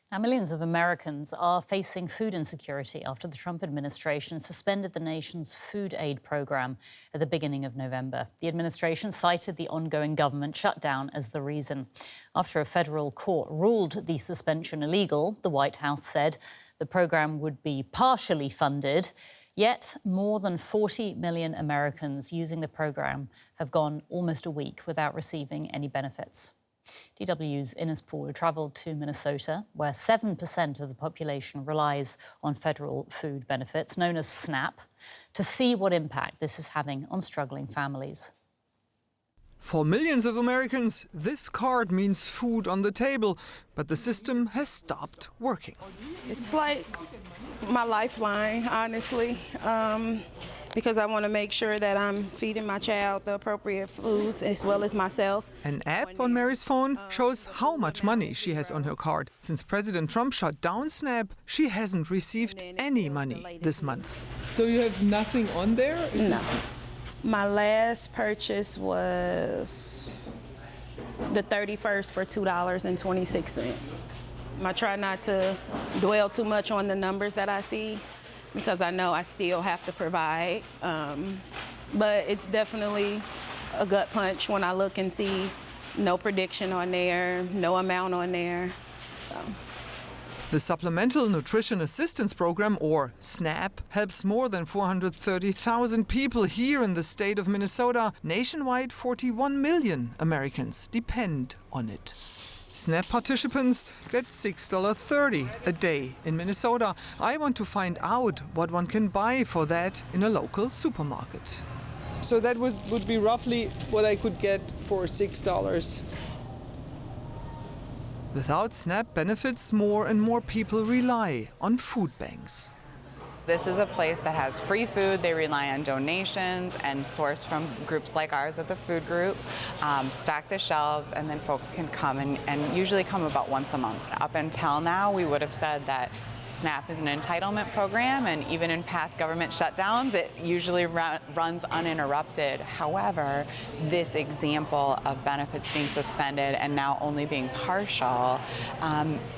Now, millions of Americans are facing food insecurity after the Trump administration suspended the nation's food aid program at the beginning of November. The administration cited the ongoing government shutdown as the reason. After a federal court ruled the suspension illegal, the White House said the program would be partially funded. Yet, more than 40 million Americans using the program have gone almost a week without receiving any benefits. DW's Ines Pohl travelled to Minnesota, where 7% of the population relies on federal food benefits, known as SNAP, to see what impact this is having on struggling families. For millions of Americans, this card means food on the table, but the system has stopped working. It's like my lifeline, honestly, because I want to make sure that I'm feeding my child the appropriate foods as well as myself. An app on Mary's phone shows how much money she has on her card. Since President Trump shut down SNAP, she hasn't received any money this month. So you have nothing on there? No. My last purchase was the 31st for $2.26. I try not to dwell too much on the numbers that I see because I know I still have to provide. But it's definitely a gut punch when I look and see no prediction on there, no amount on there. So. The Supplemental Nutrition Assistance Program, or SNAP, helps more than 430,000 people here in the state of Minnesota. Nationwide, 41 million Americans depend on it. SNAP participants get $6.30 a day in Minnesota. I want to find out what one can buy for that in a local supermarket. So that would be roughly what I could get for $6. Without SNAP benefits, more and more people rely on food banks. This is a place that has free food. They rely on donations and source from groups like ours at the food group, stock the shelves, and then folks can come and usually come about once a month. Up until now, we would have said that SNAP is an entitlement program, and even in past government shutdowns, it usually runs uninterrupted. However, this example of benefits being suspended and now only being partial,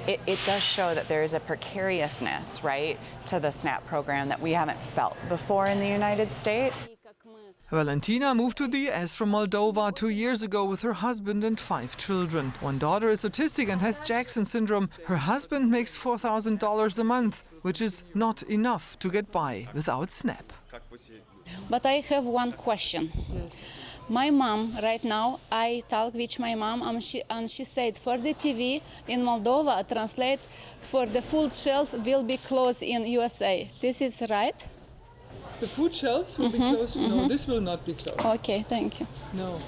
it does show that there is a precariousness, right, to the SNAP program that we haven't felt before in the United States. Valentina moved to the US from Moldova 2 years ago with her husband and 5 children. One daughter is autistic and has Jackson syndrome. Her husband makes $4,000 a month, which is not enough to get by without SNAP. But I have one question. My mom, right now, I talk with my mom and she said for the TV in Moldova, translate for the food shelf will be closed in USA. This is right? The food shelves will be closed? No, this will not be closed. Okay, thank you. No.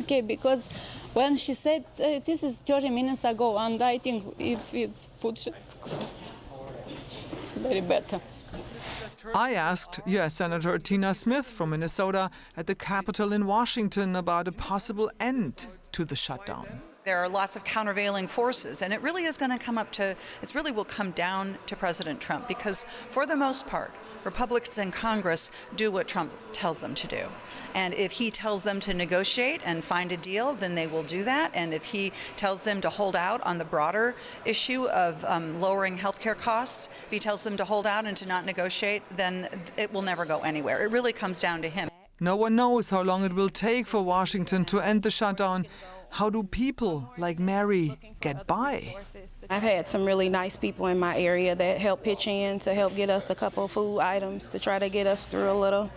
Okay, because when she said this is 30 minutes ago, and I think if it's food shelf closed, very better. I asked U.S. Senator Tina Smith from Minnesota at the Capitol in Washington about a possible end to the shutdown. There are lots of countervailing forces, and it really is going to will come down to President Trump, because for the most part, Republicans in Congress do what Trump tells them to do. And if he tells them to negotiate and find a deal, then they will do that. And if he tells them to hold out on the broader issue of lowering health care costs, if he tells them to hold out and to not negotiate, then it will never go anywhere. It really comes down to him. No one knows how long it will take for Washington to end the shutdown. How do people like Mary get by? I've had some really nice people in my area that help pitch in to help get us a couple of food items to try to get us through a little.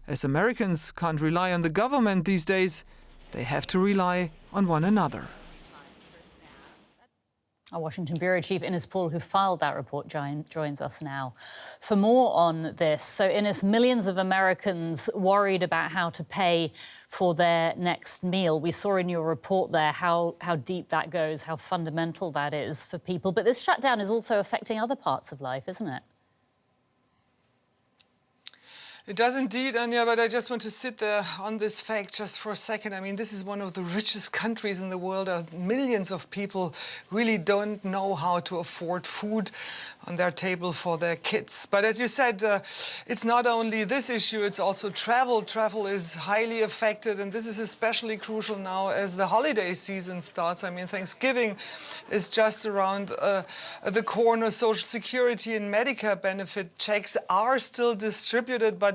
As Americans can't rely on the government these days, they have to rely on one another. Our Washington Bureau Chief Ines Pohl, who filed that report, joins us now for more on this. So, Ines, millions of Americans worried about how to pay for their next meal. We saw in your report there how deep that goes, how fundamental that is for people. But this shutdown is also affecting other parts of life, isn't it? It does indeed, Anya, but I just want to sit there on this fact just for a second. I mean, this is one of the richest countries in the world. Millions of people really don't know how to afford food on their table for their kids. But as you said, it's not only this issue, it's also travel. Travel is highly affected, and this is especially crucial now as the holiday season starts. I mean, Thanksgiving is just around the corner. Social Security and Medicare benefit checks are still distributed, but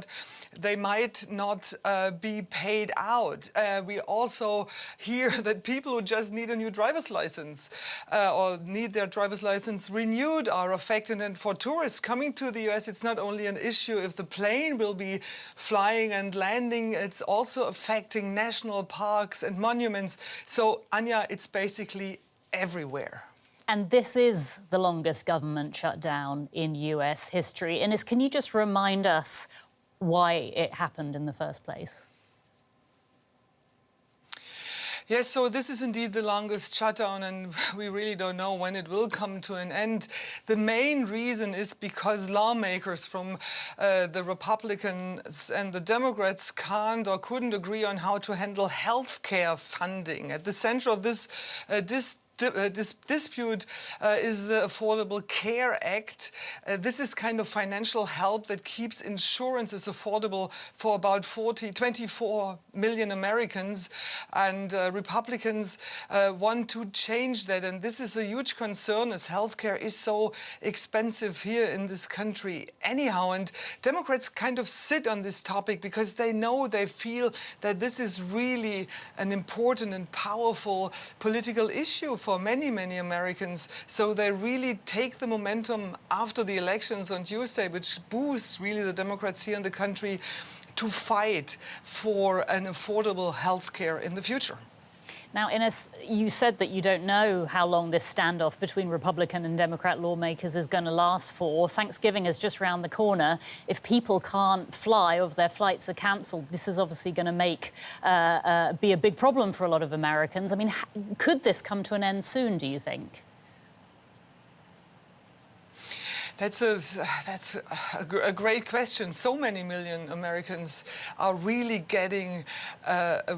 they might not be paid out. We also hear that people who just need a new driver's license or need their driver's license renewed are affected. And for tourists coming to the US, it's not only an issue if the plane will be flying and landing, it's also affecting national parks and monuments. So, Anya, it's basically everywhere. And this is the longest government shutdown in US history. Ines, can you just remind us why it happened in the first place? Yes, so this is indeed the longest shutdown, and we really don't know when it will come to an end. The main reason is because lawmakers from the Republicans and the Democrats can't or couldn't agree on how to handle health care funding. At the center of this dispute is the Affordable Care Act. This is kind of financial help that keeps insurances affordable for about 24 million Americans. And Republicans want to change that. And this is a huge concern as healthcare is so expensive here in this country anyhow. And Democrats kind of sit on this topic because they know, they feel that this is really an important and powerful political issue for many, many Americans. So they really take the momentum after the elections on Tuesday, which boosts really the Democrats here in the country to fight for an affordable health care in the future. Now, Ines, you said that you don't know how long this standoff between Republican and Democrat lawmakers is going to last for. Thanksgiving is just round the corner. If people can't fly or if their flights are cancelled, this is obviously going to be a big problem for a lot of Americans. I mean, could this come to an end soon, do you think? That's a great question. So many million Americans are really getting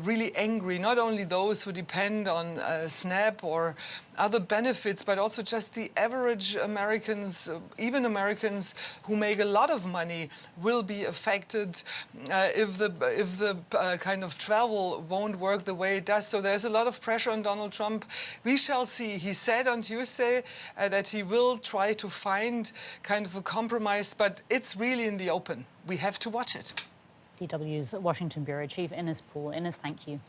really angry, not only those who depend on SNAP or other benefits, but also just the average Americans, even Americans who make a lot of money, will be affected if the kind of travel won't work the way it does. So there's a lot of pressure on Donald Trump. We shall see. He said on Tuesday that he will try to find kind of a compromise, but it's really in the open. We have to watch it. DW's Washington Bureau Chief Ines Pohl. Ines, thank you.